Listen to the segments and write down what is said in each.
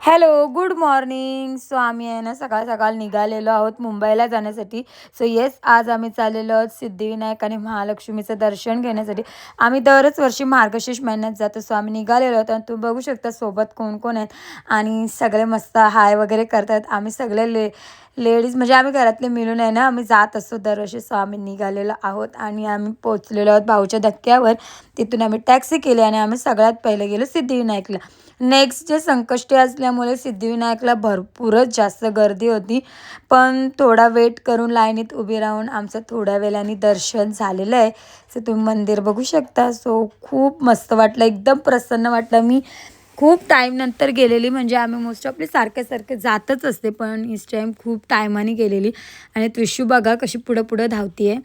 Hello, good morning. So आम्ही आहे ना सकाळ सकाळ निघालेलो आहोत मुंबईला जाण्यासाठी. सो येस, आज आम्ही चाललेलो आहोत सिद्धिविनायक आणि महालक्ष्मीचं दर्शन घेण्यासाठी. आम्ही दरच वर्षी मार्गशीर्ष महिन्यात जातो. सो आम्ही निघालेलो आहोत आणि तुम्ही बघू शकता सोबत कोण कोण आहेत आणि सगळे मस्त हाय वगैरे करतात. आम्ही सगळे लेडीज म्हणजे आम्ही घरातले मिळून आहे ना, आम्ही जात असतो दरवर्षी. सो आम्ही निघालेलो आहोत आणि आम्ही पोचलेलो आहोत भाऊच्या धक्क्यावर. तिथून आम्ही टॅक्सी केली आणि आम्ही सगळ्यात पहिले गेलो सिद्धिविनायकला. नेक्स्ट जे संकष्टी असल्यामुळे सिद्धिविनायकला भरपूरच जास्त गर्दी होती, पण थोडा वेट करून लाईनीत उभी राहून आमचं थोड्या वेळाने दर्शन झालेलं आहे. सो तुम्ही मंदिर बघू शकता. सो खूप मस्त वाटलं, एकदम प्रसन्न वाटलं. मी खूप टाईमनंतर गेलेली, म्हणजे आम्ही मोस्ट ऑफली सारखे जातच असते, पण इस टाईम खूप टायमाने गेलेली. आणि त्रिशू बघा कशी पुढं पुढं धावती आहे.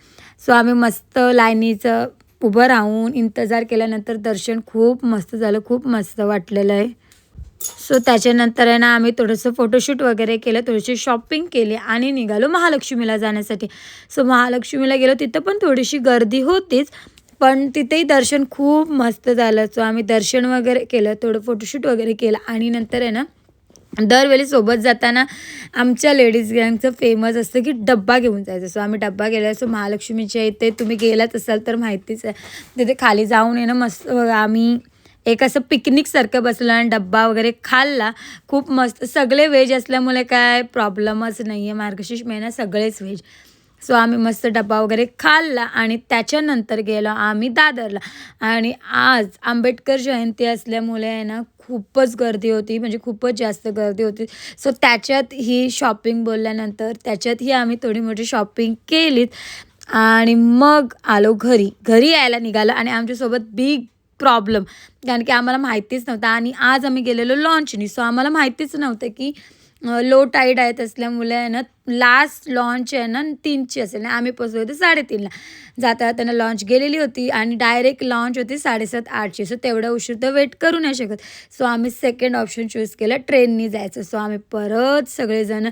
सो आम्ही मस्त लाईनीचं उभं राहून इंतजार केल्यानंतर दर्शन खूप मस्त झालं, खूप मस्त वाटलेलं आहे. सो त्याच्यानंतर आहे ना आम्ही थोडंसं फोटोशूट वगैरे केलं, थोडीशी शॉपिंग केली आणि निघालो महालक्ष्मीला जाण्यासाठी. सो महालक्ष्मीला गेलो, तिथं पण थोडीशी गर्दी होतीच, पण तिथेही दर्शन खूप मस्त झालं. सो आम्ही दर्शन वगैरे केलं, थोडं फोटोशूट वगैरे केलं आणि नंतर आहे ना दरवेळी सोबत जाताना आमच्या लेडीज गँगचं फेमस असतं की डब्बा घेऊन जायचं. सो आम्ही डब्बा गेला. सो महालक्ष्मीच्या इथे तुम्ही गेलात असाल तर माहितीच आहे, तिथे खाली जाऊन आहे ना मस्त आम्ही एक असं पिकनिकसारखं बसलं आणि डब्बा वगैरे खाल्ला. खूप मस्त, सगळे व्हेज असल्यामुळे काय प्रॉब्लेमच नाही आहे, मार्गशीर्ष महिना सगळेच व्हेज. सो आम्ही मस्त डब्बा वगैरे खाल्ला आणि त्याच्यानंतर गेलो आम्ही दादरला. आणि आज आंबेडकर जयंती असल्यामुळे आहे ना खूपच गर्दी होती, म्हणजे खूपच जास्त गर्दी होती. सो त्याच्यात ही शॉपिंग बोलल्यानंतर त्याच्यातही आम्ही थोडी मोठी शॉपिंग केलीत आणि मग आलो घरी. घरी यायला निघालो आणि आमच्यासोबत बिग प्रॉब्लेम, कारण की आम्हाला माहितीच नव्हतं आणि आज आम्ही गेलेलो लॉन्चनी. सो आम्हाला माहितीच नव्हतं की लो टाईड आहेत असल्यामुळे आहे ना लास्ट लॉन्च आहे ना 3ची असेल, आणि आम्ही पोचलो होतो 3:30ला. जाता जाताना लॉन्च गेलेली होती आणि डायरेक्ट लॉन्च होती 7:30-8ची. सो तेवढा उशीर तर वेट करू नाही शकत. सो आम्ही सेकंड ऑप्शन चूज केलं, ट्रेननी जायचं. सो आम्ही परत सगळेजण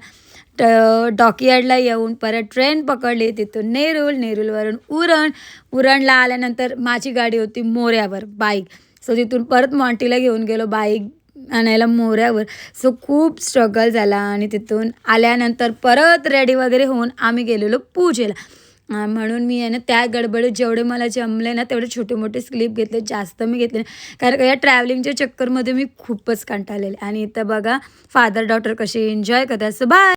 डॉकयार्डला येऊन परत ट्रेन पकडली, तिथून नेरूलवरून उरणला आल्यानंतर माझी गाडी होती मोऱ्यावर बाईक. सो तिथून परत मॉन्टीला घेऊन गेलो बाईक आणायला मोऱ्यावर. सो खूप स्ट्रगल झाला आणि तिथून आल्यानंतर परत रेडी वगैरे होऊन आम्ही गेलेलो पूजेला. म्हणून मी आहे ना त्या गडबडीत जेवढे मला जमले ना तेवढे छोटे मोठे स्लिप घेतले, जास्त मी घेतले नाही, कारण या ट्रॅव्हलिंगच्या चक्करमध्ये मी खूपच कंटाळलेले. आणि इथं बघा फादर डॉटर कशी एन्जॉय करतात. So bye.